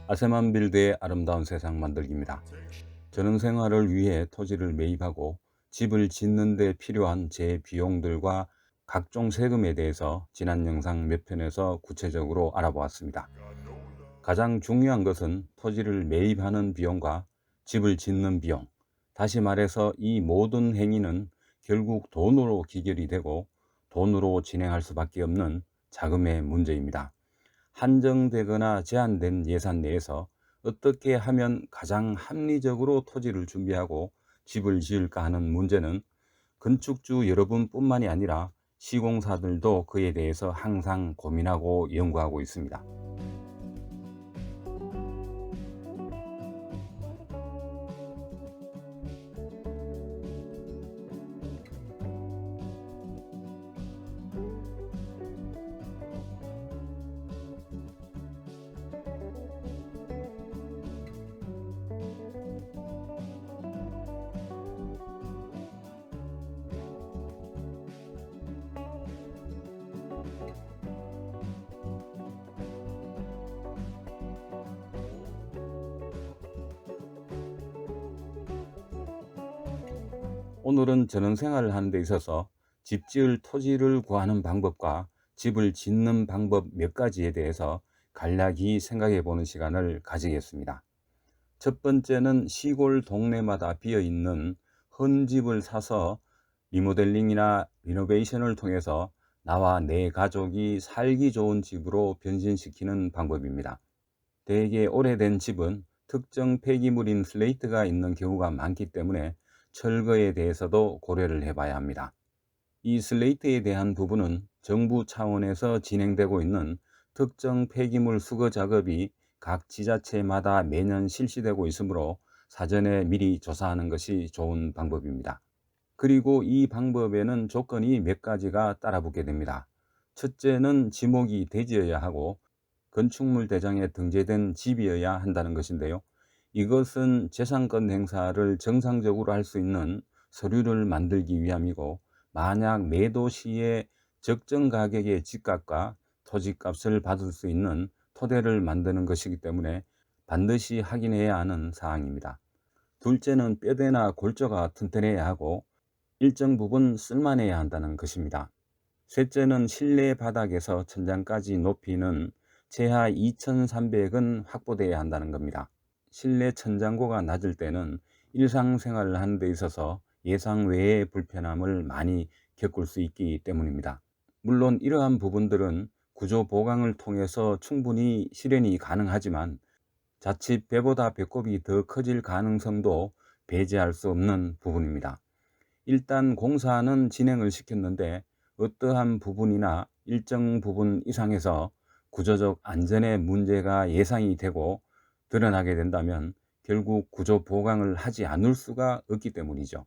아세만 빌드의 아름다운 세상 만들기입니다. 전원생활을 위해 토지를 매입하고 집을 짓는 데 필요한 재비용들과 각종 세금에 대해서 지난 영상 몇 편에서 구체적으로 알아보았습니다. 가장 중요한 것은 토지를 매입하는 비용과 집을 짓는 비용, 다시 말해서 이 모든 행위는 결국 돈으로 기결이 되고 돈으로 진행할 수밖에 없는 자금의 문제입니다. 한정되거나 제한된 예산 내에서 어떻게 하면 가장 합리적으로 토지를 준비하고 집을 지을까 하는 문제는 건축주 여러분뿐만이 아니라 시공사들도 그에 대해서 항상 고민하고 연구하고 있습니다. 오늘은 전원생활을 하는 데 있어서 집 지을 토지를 구하는 방법과 집을 짓는 방법 몇 가지에 대해서 간략히 생각해 보는 시간을 가지겠습니다. 첫 번째는 시골 동네마다 비어 있는 헌집을 사서 리모델링이나 리노베이션을 통해서 나와 내 가족이 살기 좋은 집으로 변신시키는 방법입니다. 대개 오래된 집은 특정 폐기물인 슬레이트가 있는 경우가 많기 때문에 철거에 대해서도 고려를 해봐야 합니다. 이 슬레이트에 대한 부분은 정부 차원에서 진행되고 있는 특정 폐기물 수거 작업이 각 지자체마다 매년 실시되고 있으므로 사전에 미리 조사하는 것이 좋은 방법입니다. 그리고 이 방법에는 조건이 몇 가지가 따라붙게 됩니다. 첫째는 지목이 대지여야 하고 건축물 대장에 등재된 집이어야 한다는 것인데요. 이것은 재산권 행사를 정상적으로 할 수 있는 서류를 만들기 위함이고, 만약 매도 시에 적정 가격의 집값과 토지값을 받을 수 있는 토대를 만드는 것이기 때문에 반드시 확인해야 하는 사항입니다. 둘째는 뼈대나 골조가 튼튼해야 하고 일정 부분 쓸만해야 한다는 것입니다. 셋째는 실내 바닥에서 천장까지 높이는 최하 2300은 확보되어야 한다는 겁니다. 실내 천장고가 낮을 때는 일상생활을 하는 데 있어서 예상 외의 불편함을 많이 겪을 수 있기 때문입니다. 물론 이러한 부분들은 구조 보강을 통해서 충분히 실현이 가능하지만 자칫 배보다 배꼽이 더 커질 가능성도 배제할 수 없는 부분입니다. 일단 공사는 진행을 시켰는데 어떠한 부분이나 일정 부분 이상에서 구조적 안전에 문제가 예상이 되고 드러나게 된다면 결국 구조 보강을 하지 않을 수가 없기 때문이죠.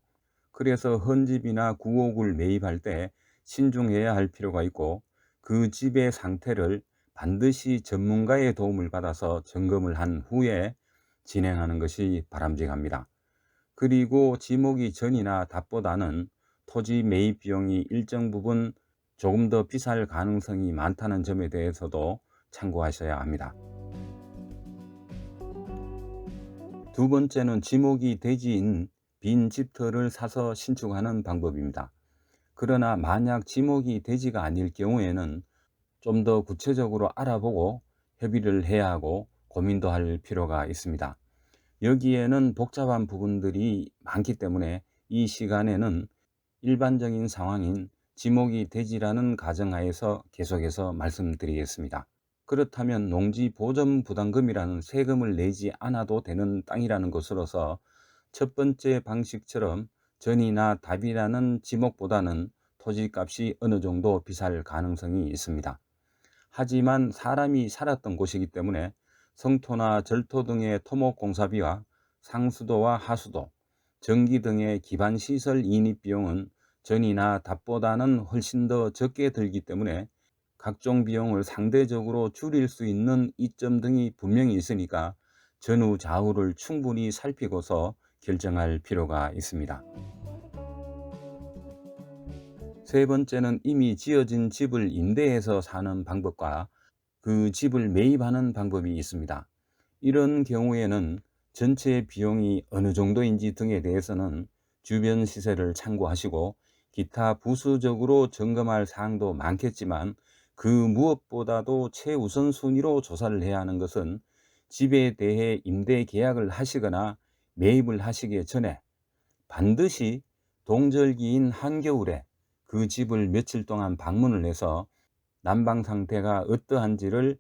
그래서 헌집이나 구옥을 매입할 때 신중해야 할 필요가 있고, 그 집의 상태를 반드시 전문가의 도움을 받아서 점검을 한 후에 진행하는 것이 바람직합니다. 그리고 지목이 전이나 답보다는 토지 매입 비용이 일정 부분 조금 더 비쌀 가능성이 많다는 점에 대해서도 참고하셔야 합니다. 두 번째는 지목이 대지인 빈 집터를 사서 신축하는 방법입니다. 그러나 만약 지목이 대지가 아닐 경우에는 좀 더 구체적으로 알아보고 협의를 해야 하고 고민도 할 필요가 있습니다. 여기에는 복잡한 부분들이 많기 때문에 이 시간에는 일반적인 상황인 지목이 대지라는 가정하에서 계속해서 말씀드리겠습니다. 그렇다면 농지 보전 부담금이라는 세금을 내지 않아도 되는 땅이라는 것으로서 첫 번째 방식처럼 전이나 답이라는 지목보다는 토지값이 어느 정도 비쌀 가능성이 있습니다. 하지만 사람이 살았던 곳이기 때문에 성토나 절토 등의 토목공사비와 상수도와 하수도, 전기 등의 기반시설 인입비용은 전이나 답보다는 훨씬 더 적게 들기 때문에 각종 비용을 상대적으로 줄일 수 있는 이점 등이 분명히 있으니까 전후 좌우를 충분히 살피고서 결정할 필요가 있습니다. 세 번째는 이미 지어진 집을 임대해서 사는 방법과 그 집을 매입하는 방법이 있습니다. 이런 경우에는 전체 비용이 어느 정도인지 등에 대해서는 주변 시세를 참고하시고 기타 부수적으로 점검할 사항도 많겠지만 그 무엇보다도 최우선 순위로 조사를 해야 하는 것은 집에 대해 임대 계약을 하시거나 매입을 하시기 전에 반드시 동절기인 한겨울에 그 집을 며칠 동안 방문을 해서 난방 상태가 어떠한지를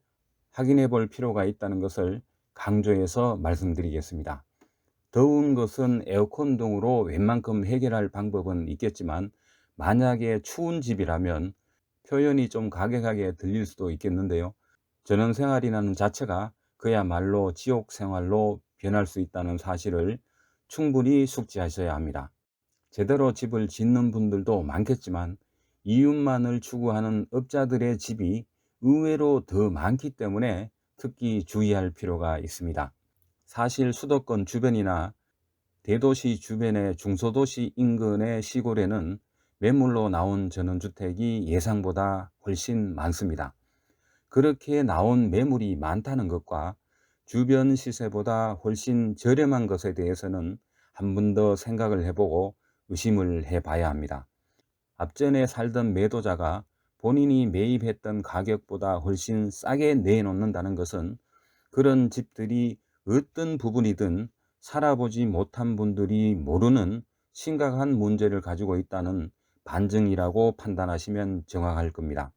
확인해 볼 필요가 있다는 것을 강조해서 말씀드리겠습니다. 더운 것은 에어컨 등으로 웬만큼 해결할 방법은 있겠지만 만약에 추운 집이라면 표현이 좀 가격하게 들릴 수도 있겠는데요. 전원생활이라는 자체가 그야말로 지옥 생활로 변할 수 있다는 사실을 충분히 숙지하셔야 합니다. 제대로 집을 짓는 분들도 많겠지만 이윤만을 추구하는 업자들의 집이 의외로 더 많기 때문에 특히 주의할 필요가 있습니다. 사실 수도권 주변이나 대도시 주변의 중소도시 인근의 시골에는 매물로 나온 전원주택이 예상보다 훨씬 많습니다. 그렇게 나온 매물이 많다는 것과 주변 시세보다 훨씬 저렴한 것에 대해서는 한 번 더 생각을 해보고 의심을 해봐야 합니다. 앞전에 살던 매도자가 본인이 매입했던 가격보다 훨씬 싸게 내놓는다는 것은 그런 집들이 어떤 부분이든 살아보지 못한 분들이 모르는 심각한 문제를 가지고 있다는 반증이라고 판단하시면 정확할 겁니다.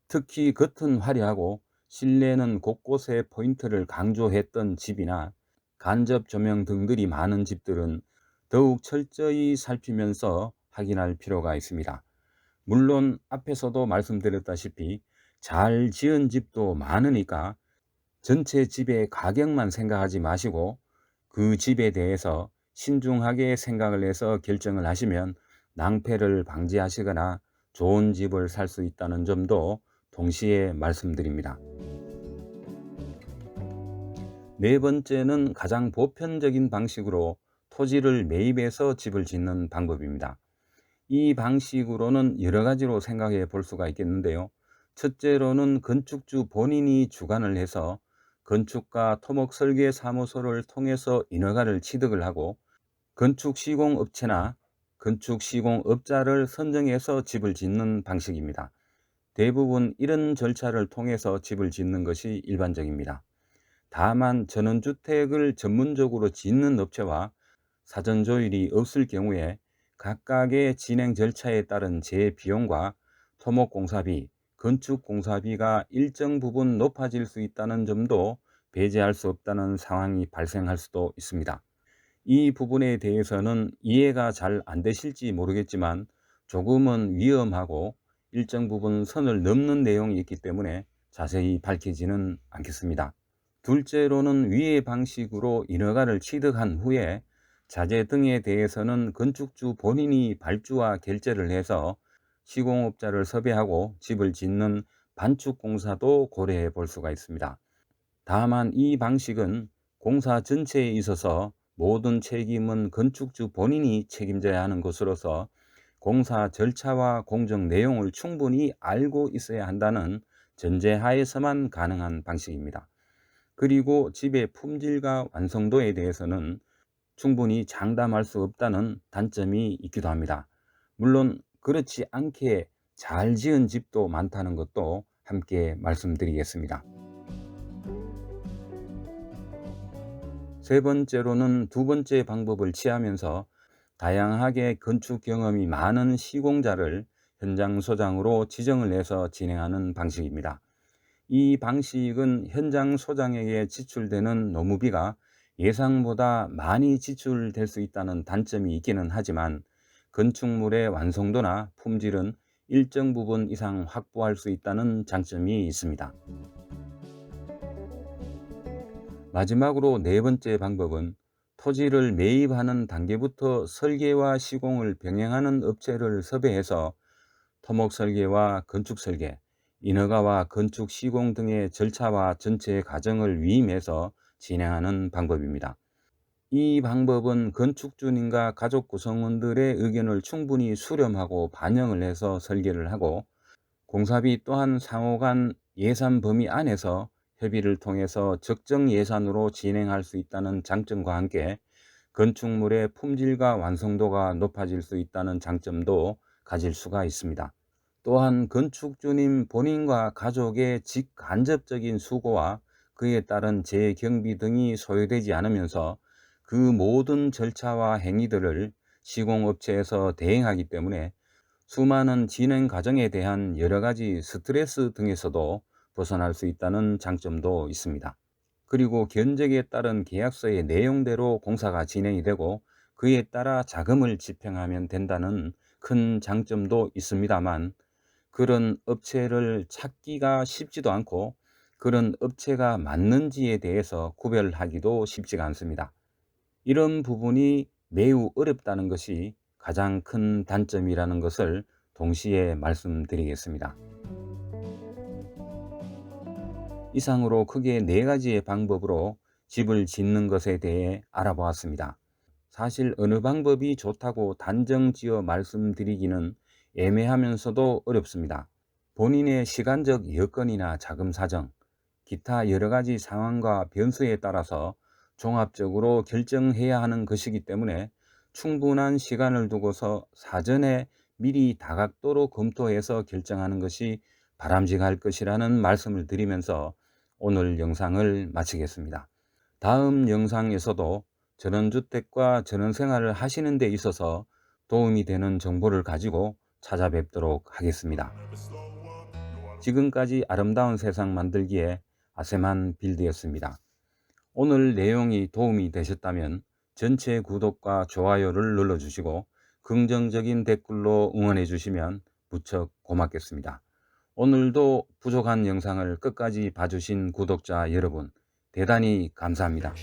특히 겉은 화려하고 실내는 곳곳에 포인트를 강조했던 집이나 간접 조명 등들이 많은 집들은 더욱 철저히 살피면서 확인할 필요가 있습니다. 물론 앞에서도 말씀드렸다시피 잘 지은 집도 많으니까 전체 집의 가격만 생각하지 마시고 그 집에 대해서 신중하게 생각을 해서 결정을 하시면 낭패를 방지하시거나 좋은 집을 살 수 있다는 점도 동시에 말씀드립니다. 네 번째는 가장 보편적인 방식으로 토지를 매입해서 집을 짓는 방법입니다. 이 방식으로는 여러 가지로 생각해 볼 수가 있겠는데요. 첫째로는 건축주 본인이 주관을 해서 건축가 토목설계 사무소를 통해서 인허가를 취득을 하고 건축시공업체나 건축시공업자를 선정해서 집을 짓는 방식입니다. 대부분 이런 절차를 통해서 집을 짓는 것이 일반적입니다. 다만 전원주택을 전문적으로 짓는 업체와 사전 조율이 없을 경우에 각각의 진행 절차에 따른 재비용과 토목공사비, 건축공사비가 일정 부분 높아질 수 있다는 점도 배제할 수 없다는 상황이 발생할 수도 있습니다. 이 부분에 대해서는 이해가 잘 안 되실지 모르겠지만 조금은 위험하고 일정 부분 선을 넘는 내용이 있기 때문에 자세히 밝히지는 않겠습니다. 둘째로는 위의 방식으로 인허가를 취득한 후에 자재 등에 대해서는 건축주 본인이 발주와 결재를 해서 시공업자를 섭외하고 집을 짓는 반축공사도 고려해 볼 수가 있습니다. 다만 이 방식은 공사 전체에 있어서 모든 책임은 건축주 본인이 책임져야 하는 것으로서 공사 절차와 공정 내용을 충분히 알고 있어야 한다는 전제하에서만 가능한 방식입니다. 그리고 집의 품질과 완성도에 대해서는 충분히 장담할 수 없다는 단점이 있기도 합니다. 물론 그렇지 않게 잘 지은 집도 많다는 것도 함께 말씀드리겠습니다. 세 번째로는 두 번째 방법을 취하면서 다양하게 건축 경험이 많은 시공자를 현장 소장으로 지정을 해서 진행하는 방식입니다. 이 방식은 현장 소장에게 지출되는 노무비가 예상보다 많이 지출될 수 있다는 단점이 있기는 하지만 건축물의 완성도나 품질은 일정 부분 이상 확보할 수 있다는 장점이 있습니다. 마지막으로 네 번째 방법은 토지를 매입하는 단계부터 설계와 시공을 병행하는 업체를 섭외해서 토목 설계와 건축 설계, 인허가와 건축 시공 등의 절차와 전체 과정을 위임해서 진행하는 방법입니다. 이 방법은 건축주님과 가족 구성원들의 의견을 충분히 수렴하고 반영을 해서 설계를 하고 공사비 또한 상호 간 예산 범위 안에서 협의를 통해서 적정 예산으로 진행할 수 있다는 장점과 함께 건축물의 품질과 완성도가 높아질 수 있다는 장점도 가질 수가 있습니다. 또한 건축주님 본인과 가족의 직간접적인 수고와 그에 따른 재경비 등이 소요되지 않으면서 그 모든 절차와 행위들을 시공업체에서 대행하기 때문에 수많은 진행 과정에 대한 여러 가지 스트레스 등에서도 벗어날 수 있다는 장점도 있습니다. 그리고 견적에 따른 계약서의 내용대로 공사가 진행이 되고 그에 따라 자금을 집행하면 된다는 큰 장점도 있습니다만, 그런 업체를 찾기가 쉽지도 않고 그런 업체가 맞는지에 대해서 구별하기도 쉽지가 않습니다. 이런 부분이 매우 어렵다는 것이 가장 큰 단점이라는 것을 동시에 말씀드리겠습니다. 이상으로 크게 네 가지의 방법으로 집을 짓는 것에 대해 알아보았습니다. 사실 어느 방법이 좋다고 단정지어 말씀드리기는 애매하면서도 어렵습니다. 본인의 시간적 여건이나 자금 사정, 기타 여러 가지 상황과 변수에 따라서 종합적으로 결정해야 하는 것이기 때문에 충분한 시간을 두고서 사전에 미리 다각도로 검토해서 결정하는 것이 바람직할 것이라는 말씀을 드리면서 오늘 영상을 마치겠습니다. 다음 영상에서도 전원주택과 전원생활을 하시는 데 있어서 도움이 되는 정보를 가지고 찾아뵙도록 하겠습니다. 지금까지 아름다운 세상 만들기에 아세만 빌드였습니다. 오늘 내용이 도움이 되셨다면 전체 구독과 좋아요를 눌러주시고 긍정적인 댓글로 응원해 주시면 무척 고맙겠습니다. 오늘도 부족한 영상을 끝까지 봐주신 구독자 여러분, 대단히 감사합니다.